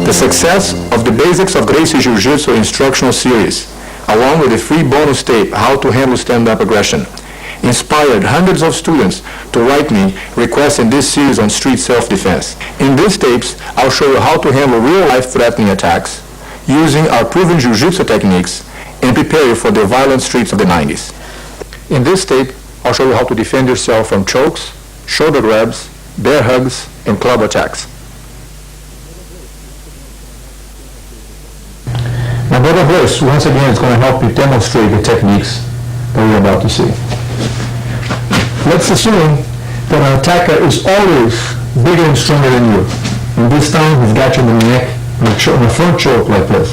The success of the Basics of Gracie Jiu-Jitsu instructional series, along with the free bonus tape, How to Handle Stand-Up Aggression, inspired hundreds of students to write me requesting this series on street self-defense. In these tapes, I'll show you how to handle real-life threatening attacks using our proven Jiu-Jitsu techniques and prepare you for the violent streets of the 90s. In this tape, I'll show you how to defend yourself from chokes, shoulder grabs, bear hugs, and club attacks. My brother voice, once again, is going to help you demonstrate the techniques that we're about to see. Let's assume that an attacker is always bigger and stronger than you. And this time, he's got you in the neck, in a front choke like this.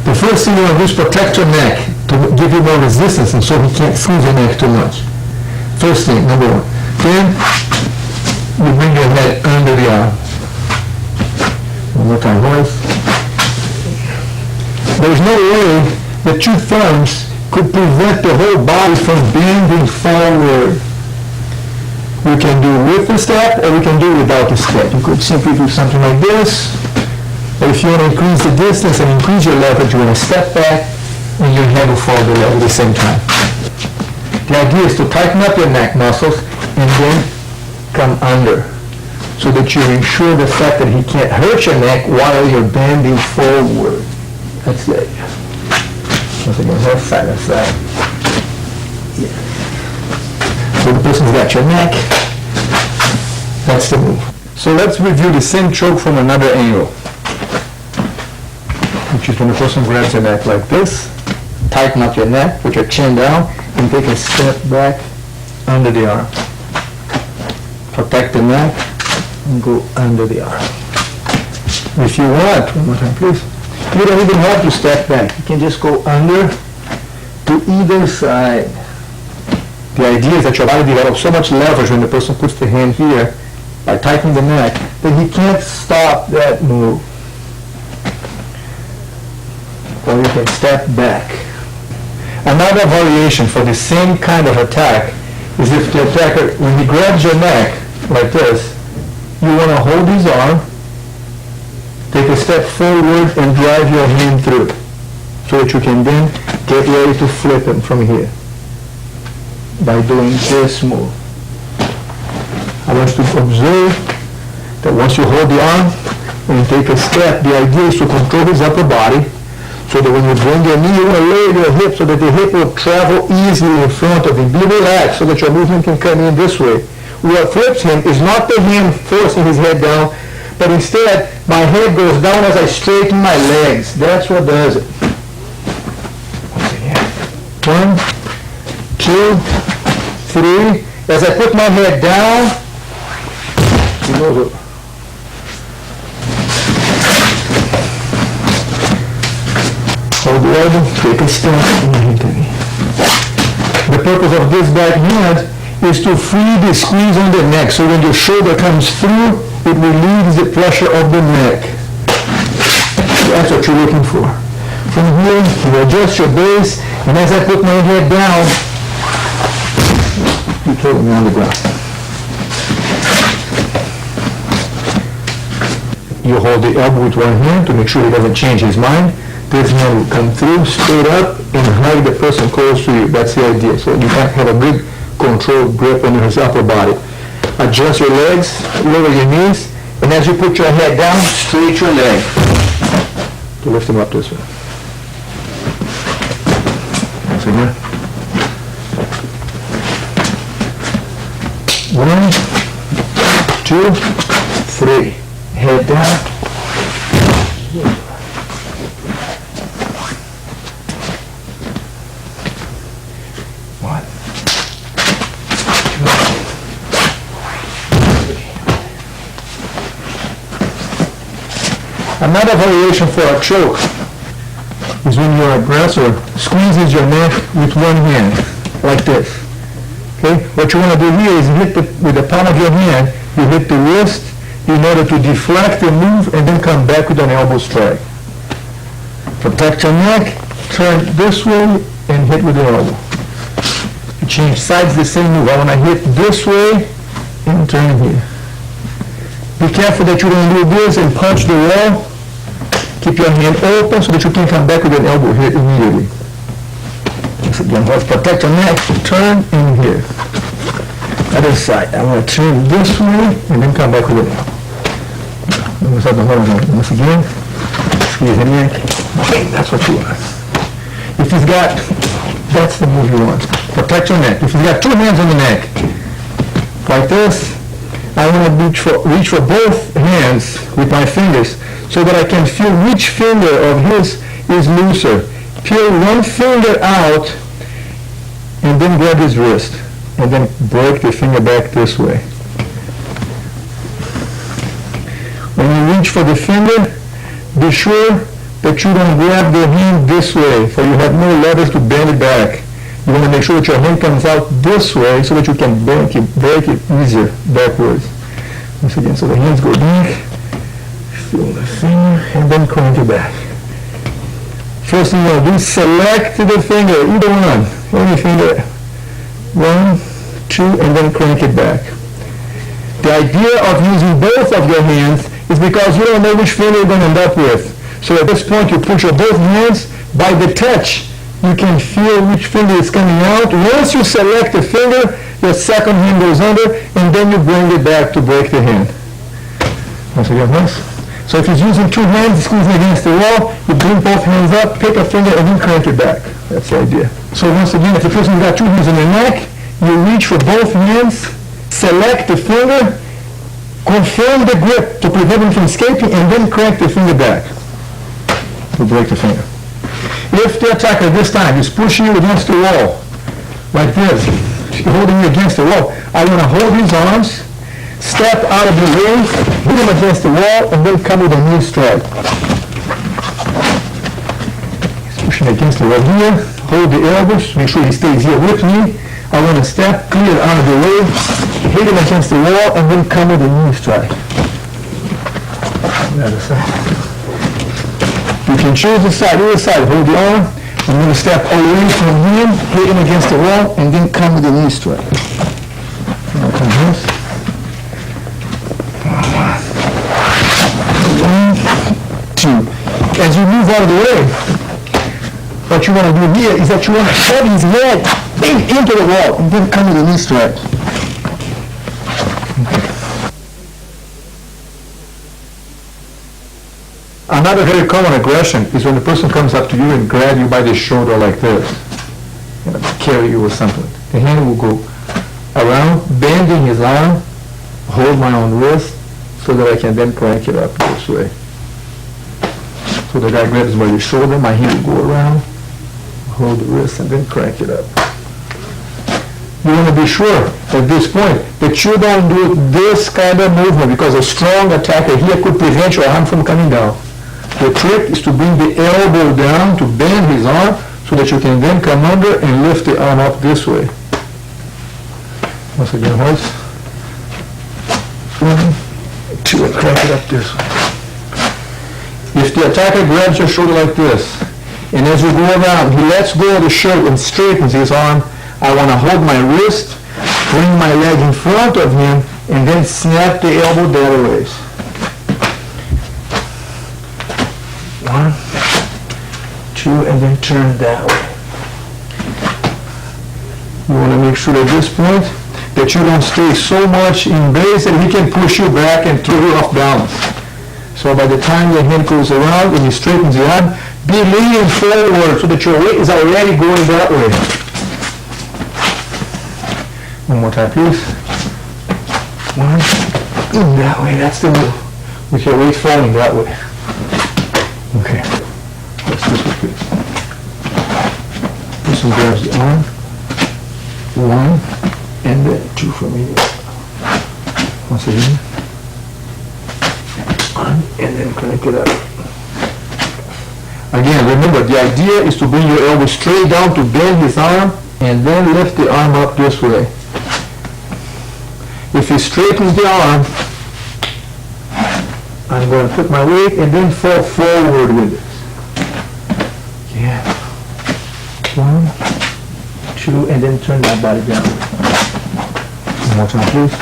The first thing you want to do is protect your neck to give you more resistance and so he can't squeeze your neck too much. First thing, number one. Then, you bring your head under the arm. One more time, voice. There's no way that two thumbs could prevent the whole body from bending forward. We can do with the step or we can do without the step. You could simply do something like this. Or if you want to increase the distance and increase your leverage, you want to step back and your head will fall below at the same time. The idea is to tighten up your neck muscles and then come under so that you ensure the fact that he can't hurt your neck while you're bending forward. That's it. Once again, left side, left side. Yeah. So the person's got your neck. That's the move. So let's review the same choke from another angle. Which is when the person grabs your neck like this, tighten up your neck, put your chin down, and take a step back under the arm. Protect the neck, and go under the arm. If you want, one more time please. You don't even have to step back. You can just go under to either side. The idea is that your body develops so much leverage when the person puts the hand here by tightening the neck that he can't stop that move. Or you can step back. Another variation for the same kind of attack is if the attacker, when he grabs your neck like this, you want to hold his arm, take a step forward and drive your hand through so that you can then get ready to flip him from here by doing this move. I want you to observe that once you hold the arm and take a step, the idea is to control his upper body so that when you bring your knee, you want to lower your hip so that the hip will travel easily in front of him. Be relaxed so that your movement can come in this way. What flips him is not the hand forcing his head down, but instead, my head goes down as I straighten my legs. That's what does it. Once again. 1, 2, 3. As I put my head down, he goes up. Hold the elbow, take a step, and hit me. The purpose of this back hand is to free the squeeze on the neck, so when your shoulder comes through, it relieves the pressure of the neck. That's what you're looking for. From here, you adjust your base, and as I put my head down, you throw me on the ground. You hold the elbow with one hand to make sure he doesn't change his mind. This hand will come through, straight up, and hug the person close to you. That's the idea. So you can have a good controlled grip on his upper body. Adjust your legs, lower your knees, and as you put your head down, straight your leg to lift him up this way. Once again. 1, 2, 3. Head down. One, two, three. Another variation for a choke is when your aggressor squeezes your neck with one hand, like this. Okay? What you want to do here is hit with the palm of your hand, you hit the wrist in order to deflect the move and then come back with an elbow strike. Protect your neck, turn this way and hit with the elbow. You change sides, the same move. I want to hit this way and turn here. Be careful that you don't do this and punch the wall. Keep your hand open so that you can come back with an elbow hit immediately. Once again, let's protect your neck, turn in here. Other side, I want to turn this way and then come back with it. Once again, squeeze the neck. Okay, that's what you want. If he's got, that's the move you want. Protect your neck. If he's got two hands on the neck, like this, I want to reach for both hands with my fingers so that I can feel which finger of his is looser. Peel one finger out and then grab his wrist and then break the finger back this way. When you reach for the finger, be sure that you don't grab the hand this way, for you have no leverage to bend it back. You want to make sure that your hand comes out this way so that you can break it easier backwards. Once again, so the hands go back, feel the finger, and then crank it back. First thing you want to do is select the finger, either one, any finger, 1, 2, and then crank it back. The idea of using both of your hands is because you don't know which finger you're going to end up with. So at this point, you push your both hands. By the touch, you can feel which finger is coming out. Once you select the finger, your second hand goes under, and then you bring it back to break the hand. Once again, once. So if he's using two hands, squeezing against the wall, you bring both hands up, pick a finger, and then crank it back. That's the idea. So once again, if the person's got two hands on their neck, you reach for both hands, select the finger, confirm the grip to prevent him from escaping, and then crank the finger back to break the finger. If the attacker this time is pushing you against the wall, like this, holding you against the wall, I want to hold his arms, step out of the way, hit him against the wall, and then come with a knee strike. He's pushing against the wall here, hold the elbows, make sure he stays here with me. I want to step clear out of the way, hit him against the wall, and then come with a knee strike. The other side. You can choose the side, either side, hold the arm. I'm going to step away from him, hit him against the wall, and then come with a knee strike. Now come this. 1, 2. As you move out of the way, what you want to do here is that you want to shove his leg into the wall and then come with a knee strike. Another very common aggression is when the person comes up to you and grabs you by the shoulder like this, carry you or something. The hand will go around, bending his arm, hold my own wrist, so that I can then crank it up this way. So the guy grabs by the shoulder, my hand will go around, hold the wrist, and then crank it up. You want to be sure at this point that you don't do this kind of movement, because a strong attacker here could prevent your arm from coming down. The trick is to bring the elbow down, to bend his arm, so that you can then come under and lift the arm up this way. Once again, hold. 1, 2, and crank it up this way. If the attacker grabs your shoulder like this, and as you go around, he lets go of the shirt and straightens his arm, I want to hold my wrist, bring my leg in front of him, and then snap the elbow the other ways. 1, 2, and then turn that way. You want to make sure at this point that you don't stay so much in base that he can push you back and throw you off balance. So by the time the hand goes around and he straightens the arm, be leaning forward so that your weight is already going that way. One more time, please. One, that way, that's the move. With your weight falling that way. Okay. Let's do this with this one grabs the arm. One, and then two from here. Once again. One, and then crank it up. Again, remember, the idea is to bring your elbow straight down to bend his arm, and then lift the arm up this way. If he straightens the arm, I'm going to put my weight and then fall forward with it. Yeah. One, two, and then turn my body down. One more time, please.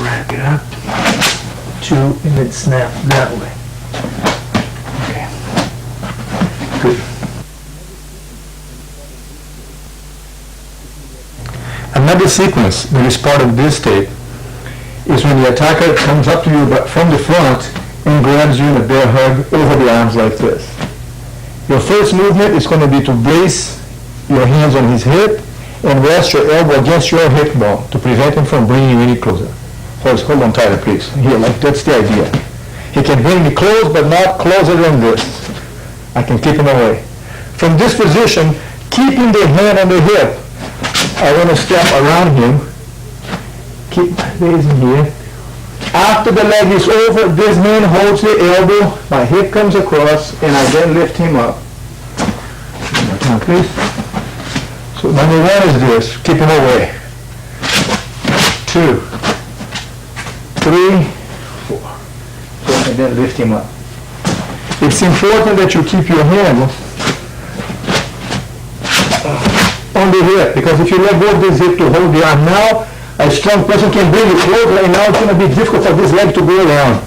Wrap it up. Two, and then snap that way. Okay. Good. Another sequence that is part of this tape is when the attacker comes up to you from the front and grabs you in a bear hug over the arms like this. Your first movement is going to be to brace your hands on his hip and rest your elbow against your hip bone to prevent him from bringing you any closer. Hold on tighter, please. Here, like that's the idea. He can bring me close, but not closer than this. I can keep him away. From this position, keeping the hand on the hip, I want to step around him. Keep raising here. After the leg is over, this man holds the elbow, my hip comes across, and I then lift him up. One more time, please. So number one is this, keep him away. 2, 3, 4. So, and then lift him up. It's important that you keep your hand on the hip, because if you let go of this hip to hold the arm now, a strong person can bring you closer, and now it's going to be difficult for this leg to go around.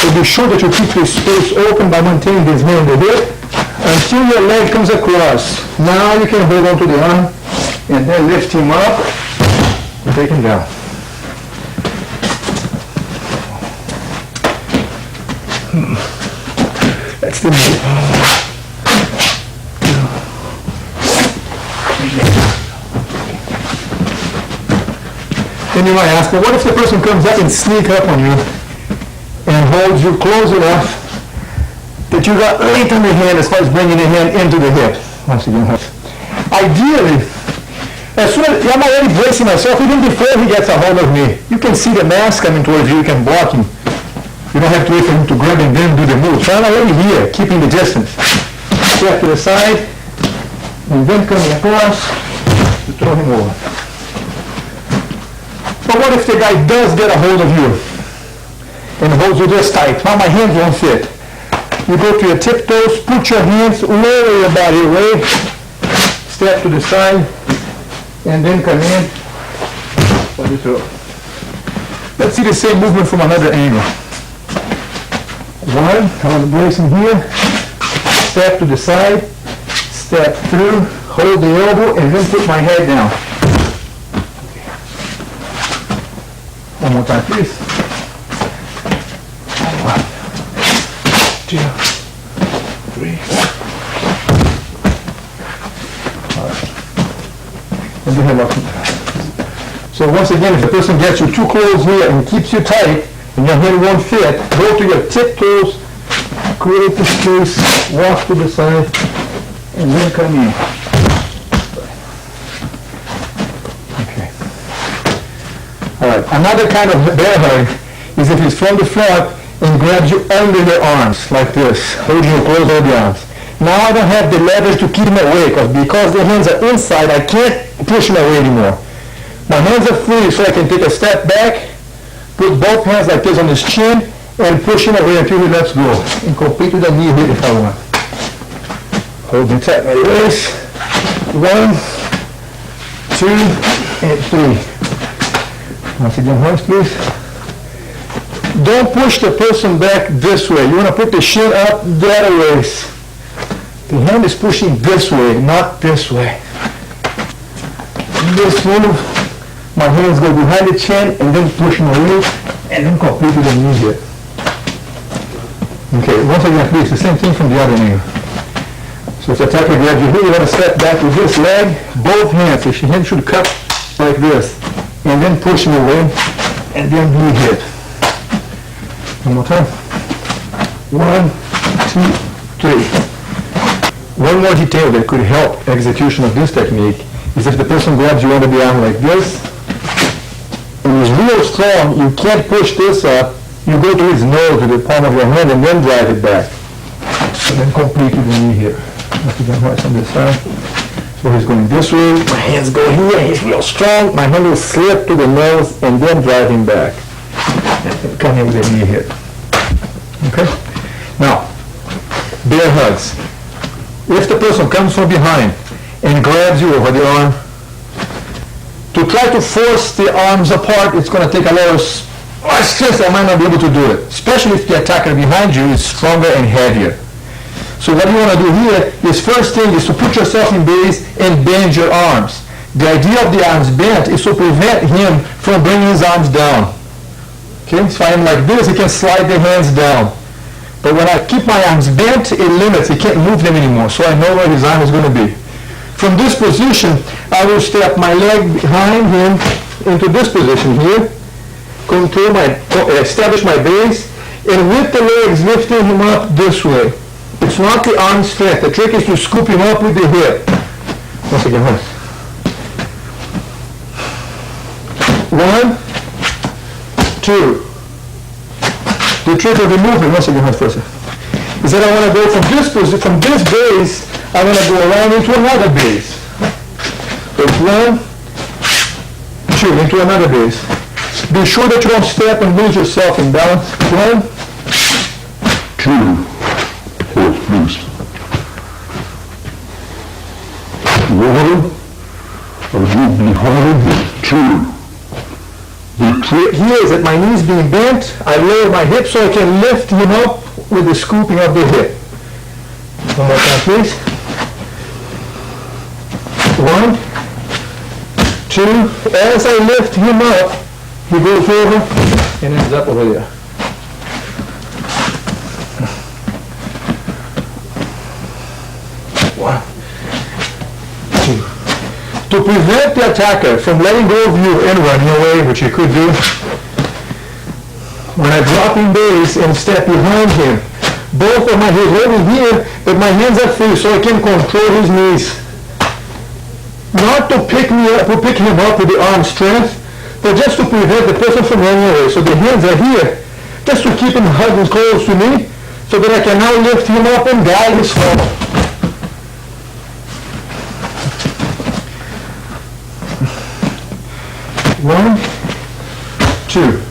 So be sure that you keep this space open by maintaining this hand on the hip until your leg comes across. Now you can hold on to the arm and then lift him up and take him down. That's the move. Then you might ask, well, what if the person comes up and sneaks up on you and holds you close enough that you got length on the hand as far as bringing the hand into the hip? Once again, ideally, as soon as I'm already bracing myself, even before he gets a hold of me, you can see the mass coming towards you, you can block him. You don't have to wait for him to grab and then do the move. So I'm already here, keeping the distance. Step to the side, and then coming across to throw him over. But what if the guy does get a hold of you and holds you this tight? Now my hands won't fit. You go to your tiptoes, put your hands, lower your body away, step to the side, and then come in for the throw. Let's see the same movement from another angle. 1, I want to brace him here, step to the side, step through, hold the elbow, and then put my head down. One more time, please. 1, 2, 3. All right. And the head up. So once again, if the person gets you too close here and keeps you tight, and your head won't fit, go to your tiptoes, create the space, walk to the side, and then come in. Alright, another kind of bear hug is if he's from the front and grabs you under your arms, like this, holding you close all the arms. Now I don't have the leverage to keep him away, because the hands are inside, I can't push him away anymore. My hands are free, so I can take a step back, put both hands like this on his chin, and push him away until he lets go. And complete with a knee hit if I want. Hold him tight, my waist. 1, 2, and 3. Once again, hands please. Don't push the person back this way. You want to put the shin up that way. The hand is pushing this way, not this way. This move, my hands go behind the chin and then pushing away and then complete with the knee here. Okay, once again, please, the same thing from the other angle. So if the attacker grabs you here, you want to step back with this leg, both hands. So your hand should cup like this. and then push him away, and then knee hit. One more time. 1, 2, 3. One more detail that could help execution of this technique is if the person grabs you under the arm like this, and he's real strong, you can't push this up, you go to his nose with the palm of your hand and then drive it back. And then complete with the knee here. Let's do that on this side. So he's going this way, my hands go here, he's real strong, my hand will slip to the nose and then drive him back. And come in with the knee hit. Okay? Now, bear hugs. If the person comes from behind and grabs you over the arm, to try to force the arms apart, it's going to take a lot of strength. I might not be able to do it, especially if the attacker behind you is stronger and heavier. So what you want to do here is, first thing is to put yourself in base and bend your arms. The idea of the arms bent is to prevent him from bringing his arms down. Okay, so I am like this, he can slide the hands down. But when I keep my arms bent, it limits, he can't move them anymore, so I know where his arm is going to be. From this position, I will step my leg behind him into this position here, control establish my base, and with the legs lifting him up this way. It's not the arm strength. The trick is to scoop him up with the hip. Once again, hold. 1, 2. The trick of the movement, once again, hold first, is that I want to go from this position, from this base, I want to go around into another base. So it's 1, 2, into another base. Be sure that you don't step and lose yourself in balance. 1, 2. Hold, please. 1, a little behind, 2. The trick here is that my knees being bent, I lower my hips so I can lift him up with the scooping of the hip. One more time, please. 1, 2. As I lift him up, he goes over and ends up over there. 1, 2. To prevent the attacker from letting go of you and running away, which he could do, when I drop in base and step behind him, both of my hands over here, but my hands are free so I can control his knees. Not to pick him up with the arm strength, but just to prevent the person from running away. So the hands are here, just to keep him hugged close to me, so that I can now lift him up and guide his fall. One, 2.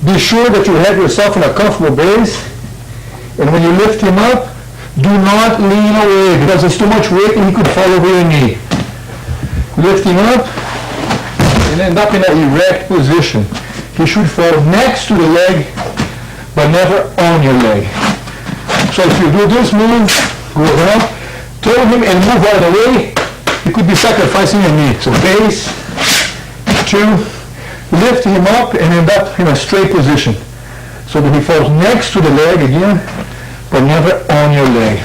Be sure that you have yourself in a comfortable base, and when you lift him up, do not lean away because there's too much weight and he could fall over your knee. Lift him up and end up in an erect position. He should fall next to the leg, but never on your leg. So if you do this move, go around, throw him and move out of the way, you could be sacrificing your knee. So base, 2, lift him up and end up in a straight position so that he falls next to the leg again, but never on your leg.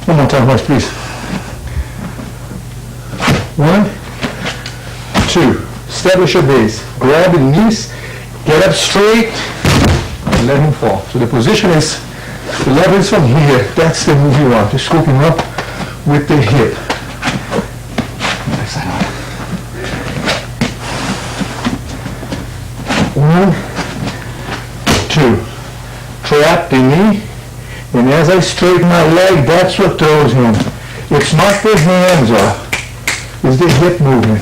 One more time, please. 1, 2. Establish your base. Grab the knees, get up straight, and let him fall. So the position is, the lever is from here. That's the move you want. Just scoop him up with the hip. Next side on. 1, 2. Trap the knee, and as I straighten my leg, that's what throws him. It's not the hands off. It's the hip movement.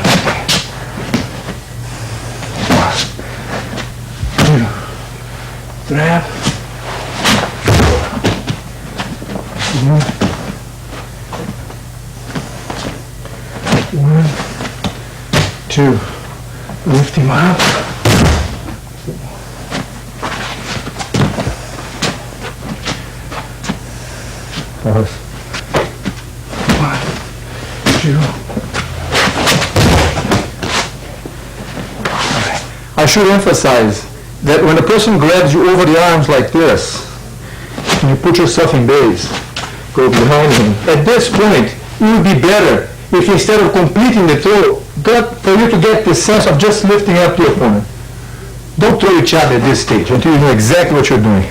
1, 2. Trap. 1, 2. Lift him up. Pause. 1, 2. I should emphasize that when a person grabs you over the arms like this, and you put yourself in base, go behind him. At this point, it would be better if instead of completing the throw, for you to get the sense of just lifting up the opponent. Don't throw each other at this stage until you know exactly what you're doing.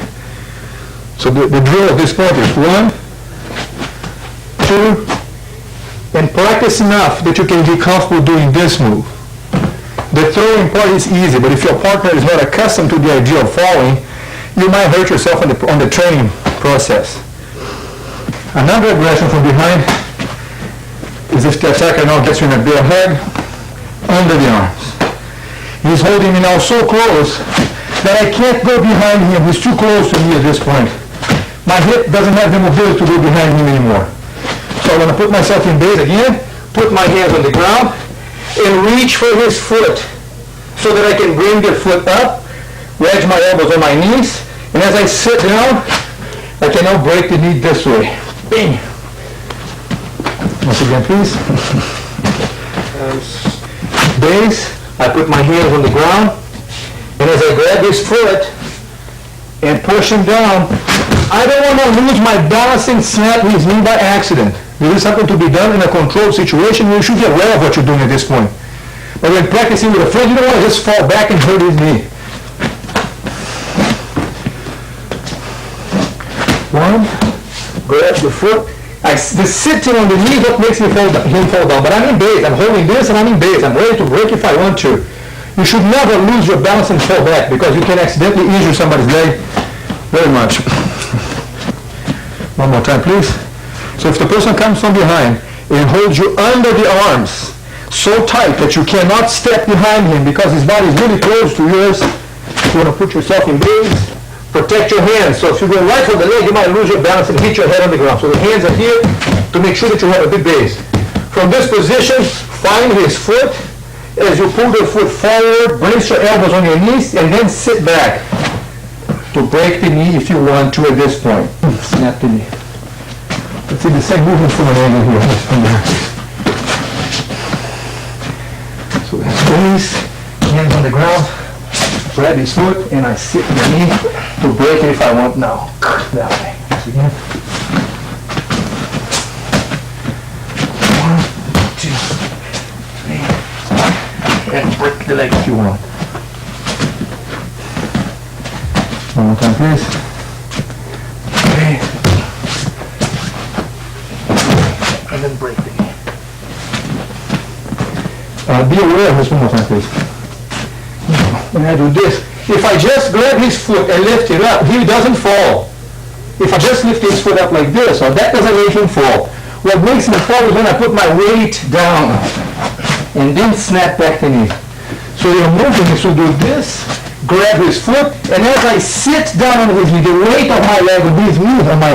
So the drill at this point is 1, 2, and practice enough that you can be comfortable doing this move. The throwing part is easy, but if your partner is not accustomed to the idea of falling, you might hurt yourself on the training process. Another aggression from behind is if the attacker now gets you in a bear hug under the arms. He's holding me now so close that I can't go behind him. He's too close to me at this point. My hip doesn't have the mobility to go behind him anymore. So I'm going to put myself in base again, put my hands on the ground, and reach for his foot so that I can bring the foot up, wedge my elbows on my knees, and as I sit down, I can now break the knee this way. Bing! Once again, please. Base, I put my hands on the ground, and as I grab his foot and push him down, I don't want to lose my balance and snap his knee by accident. This is something to be done in a controlled situation. You should be aware of what you're doing at this point. But when practicing with a friend, you don't want to just fall back and hurt his knee. 1, grab the foot. The sitting on the knee is what makes him fall down. But I'm in base. I'm holding this and I'm in base. I'm ready to break if I want to. You should never lose your balance and fall back because you can accidentally injure somebody's leg very much. One more time, please. So if the person comes from behind and holds you under the arms so tight that you cannot step behind him because his body is really close to yours, you want to put yourself in base, protect your hands. So if you go right for the leg, you might lose your balance and hit your head on the ground. So the hands are here to make sure that you have a good base. From this position, find his foot. As you pull the foot forward, brace your elbows on your knees, and then sit back to break the knee if you want to at this point. Snap the knee. Let's see the same movement from an angle here. So we have base, hands on the ground, grab his foot, and I sit in the knee to break it if I want now. That way. Once again. 1, 2, 3. And break the leg if you want. One more time, please. Okay. And then break the knee. Be aware of this one more time, please. When I do this, if I just grab his foot and lift it up, he doesn't fall. If I just lift his foot up like this, or that doesn't make him fall. What makes him fall is when I put my weight down and then snap back the knee. So your movement is to do this, grab his foot, and as I sit down on his knee, the weight of my leg on his knee, on my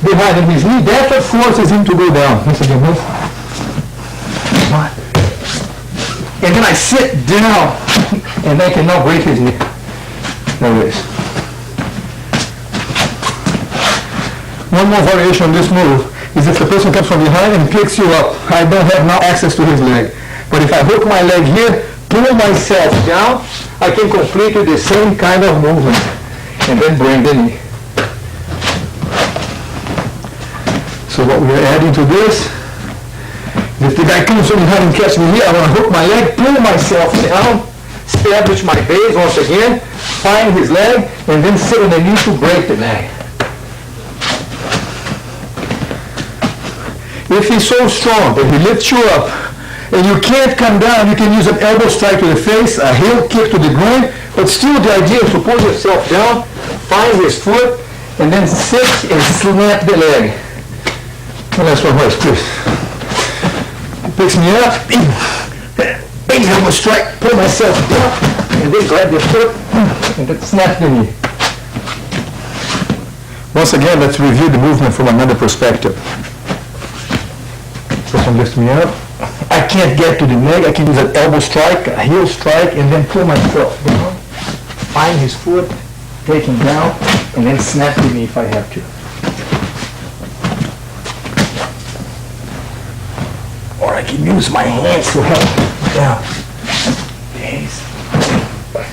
behind his knee, that's what forces him to go down. Once again, move. And then I sit down, and I can now break his knee. There it is. One more variation on this move is if the person comes from behind and picks you up. I don't have now access to his leg. But if I hook my leg here, pull myself down, I can complete the same kind of movement and then bring the knee. So what we are adding to this, if the guy comes from behind and catches me here, I want to hook my leg, pull myself down, establish my base once again, find his leg, and then sit on the knee to break the leg. If he's so strong that he lifts you up and you can't come down, you can use an elbow strike to the face, a heel kick to the groin, but still the idea is to pull yourself down, find his foot, and then sit and snap the leg. One last one, please. He picks me up, bing, elbow strike, pull myself down, and then grab the foot, and then snap the knee. Once again, let's review the movement from another perspective. Person lifts me up. I can't get to the leg. I can use an elbow strike, a heel strike, and then pull myself down. Find his foot, take him down, and then snap the knee if I have to. Or I can use my hands to help down. Base.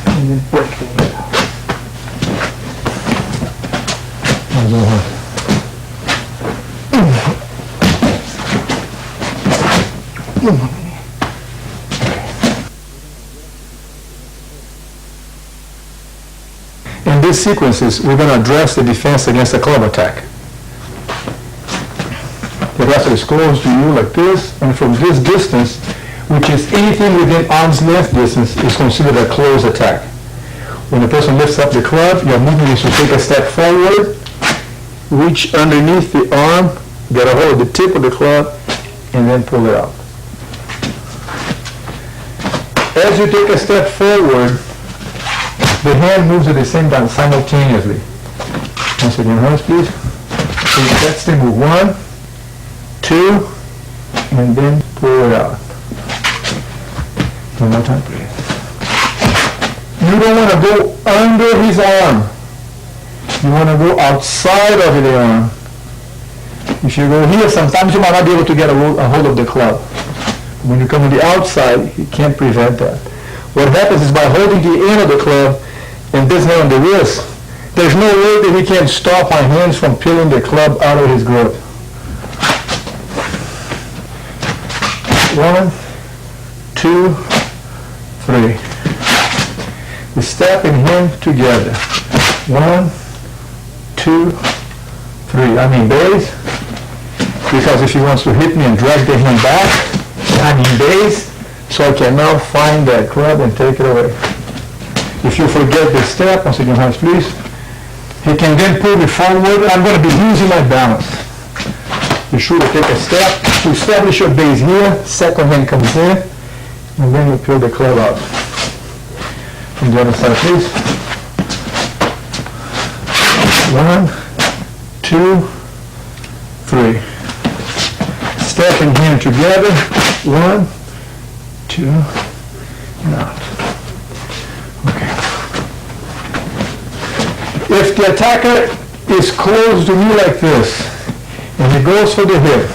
And then break the knee down. this sequence is we're going to address the defense against a club attack. The wrestler is close to you like this, and from this distance, which is anything within arm's length distance, is considered a close attack. When the person lifts up the club, your movement is to take a step forward, reach underneath the arm, get a hold of the tip of the club, and then pull it out. As you take a step forward, the hand moves at the same time simultaneously. Once again, hands please. So that's the move. 1, 2, and then pull it out. One more time, please. You don't want to go under his arm. You want to go outside of the arm. If you go here, sometimes you might not be able to get a hold of the club. When you come on the outside, you can't prevent that. What happens is by holding the end of the club and this hand on the wrist, there's no way that he can stop my hands from peeling the club out of his grip. 1, 2, 3. We step and hand together. 1, 2, 3. I mean base, because if he wants to hit me and drag the hand back, I mean base, so I can now find that club and take it away. If you forget the step, once again, hands please, he can then pull me forward. I'm going to be losing my balance. Be sure to take a step to establish your base here. Second hand comes in, and then you pull the club out. From the other side, please. 1, 2, 3. Step and hand together. 1, 2, and out. Okay. If the attacker is close to me like this, and he goes for the hip,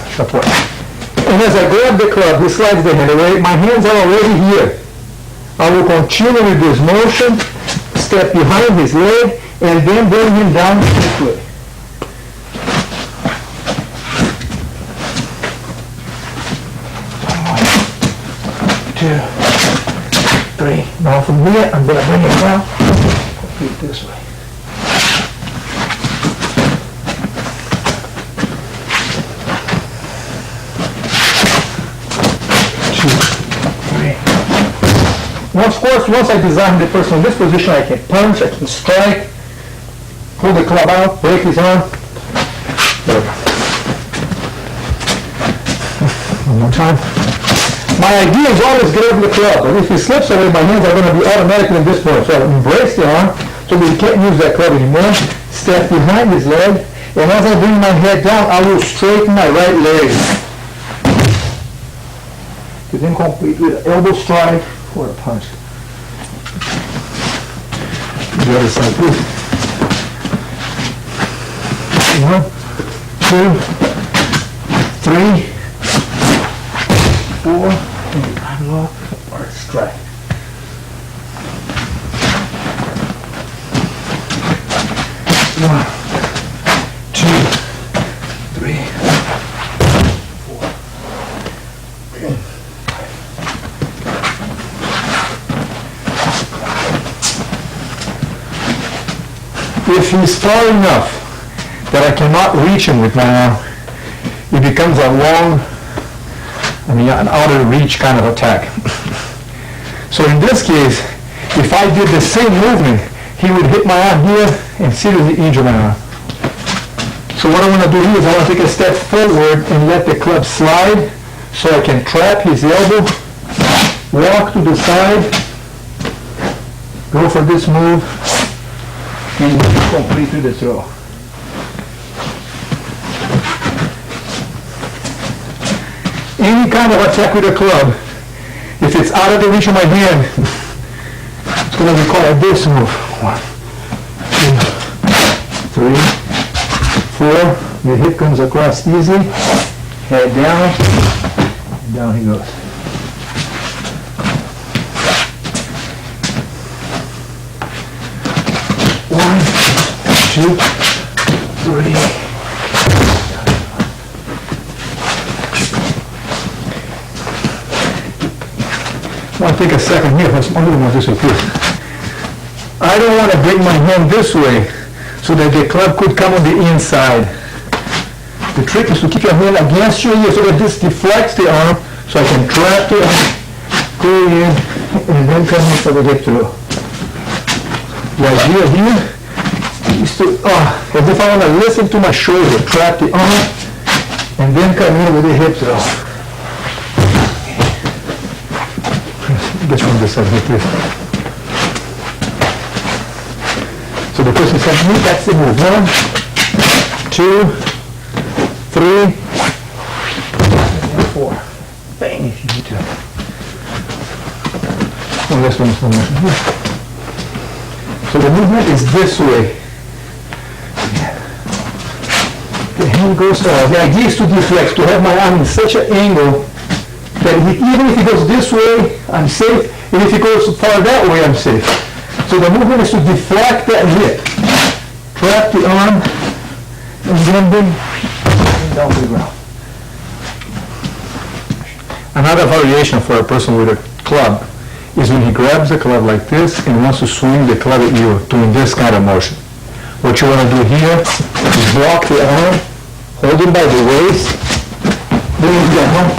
and as I grab the club, he slides the hand away, my hands are already here. I will continue with this motion, step behind his leg, and then bring him down quickly. Two, 3. Now from here, I'm going to bring it down, complete this way. 2, 3. Once I disarm the person in this position, I can punch, I can strike, pull the club out, break his arm. One more time. My idea is always grab the club, but if he slips away, my hands are going to be automatically in this point. So I embrace the arm so that he can't use that club anymore. Step behind his leg, and as I bring my head down, I will straighten my right leg. To then complete with an elbow strike or a punch. The other side, please. 1, 2, 3, 4, and unlock or strike. 1, 2, 3, 4. If he's far enough that I cannot reach him with my arm, it becomes a long, an outer reach kind of attack. So in this case, if I did the same movement, he would hit my arm here and seriously injure my arm. So what I want to do here is I want to take a step forward and let the club slide so I can trap his elbow, walk to the side, go for this move, and complete the throw. Any kind of attack with a club, if it's out of the reach of my hand, it's going to require this move. 1, 2, 3, 4. The hip comes across easy. Head down, and down he goes. One, 2, 3. I want to take a second here for some other ones this way, please. I don't want to bring my hand this way so that the club could come on the inside. The trick is to keep your hand against your ear so that this deflects the arm, so I can trap it, go in, and then come in for the get through. The idea here is to, as if I want to listen to my shoulder, trap the arm, and then come in with the hip throw. Get from this side like this. So the person says, that's the move. 1, 2, 3, 4. Bang if you need to. Oh, this one's the movement. So the movement is this way. The hand goes forward. The idea is to deflect, to have my arm in such an angle that even if it goes this way, I'm safe. And if it goes far that way, I'm safe. So the movement is to deflect that hip. Trap the arm, and then bring down to the ground. Another variation for a person with a club is when he grabs the club like this and wants to swing the club at you, doing this kind of motion. What you want to do here is block the arm, hold it by the waist, bring it down,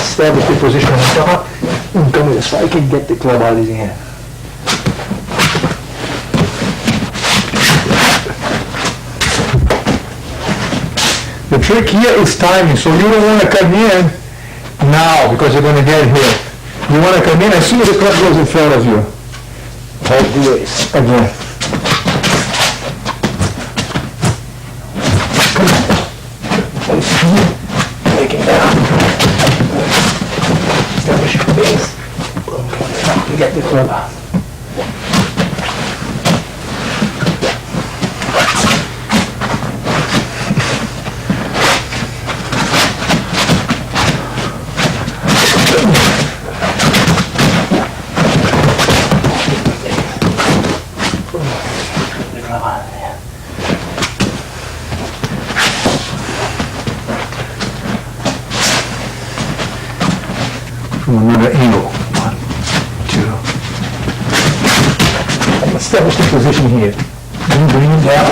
establish the position on top, and come here so I can get the club out of his hand. The trick here is timing, so you don't want to come in now because you're going to get hit. You want to come in as soon as the club goes in front of you. Hold the waist again. Come on. Take it down. Establish your base. You get the club out. From another angle. 1, 2. Establish the position here. Then bring it down.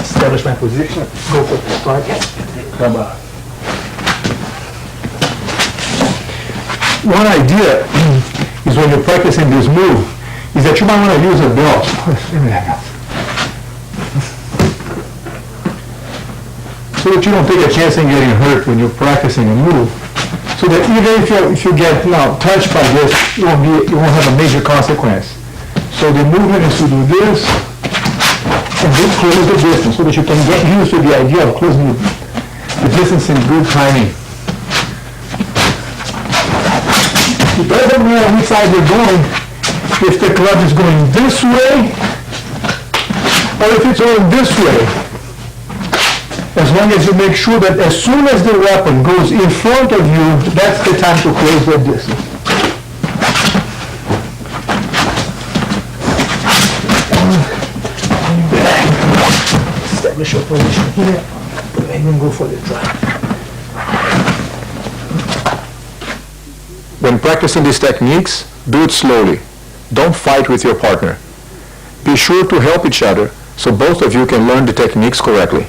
Establish my position. Go for the target. Come on. One idea is when you're practicing this move is that you might want to use a belt. Give me that belt. So that you don't take a chance in getting hurt when you're practicing a move. So that even if you get touched by this, you won't have a major consequence. So the movement is to do this and then close the distance so that you can get used to the idea of closing the distance in good timing. It doesn't matter which side you're going, if the club is going this way or if it's going this way. As long as you make sure that as soon as the weapon goes in front of you, that's the time to close that distance. Establish your position here, and then go for the drive. When practicing these techniques, do it slowly. Don't fight with your partner. Be sure to help each other so both of you can learn the techniques correctly.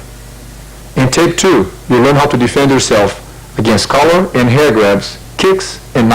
In take 2, you learn how to defend yourself against collar and hair grabs, kicks, and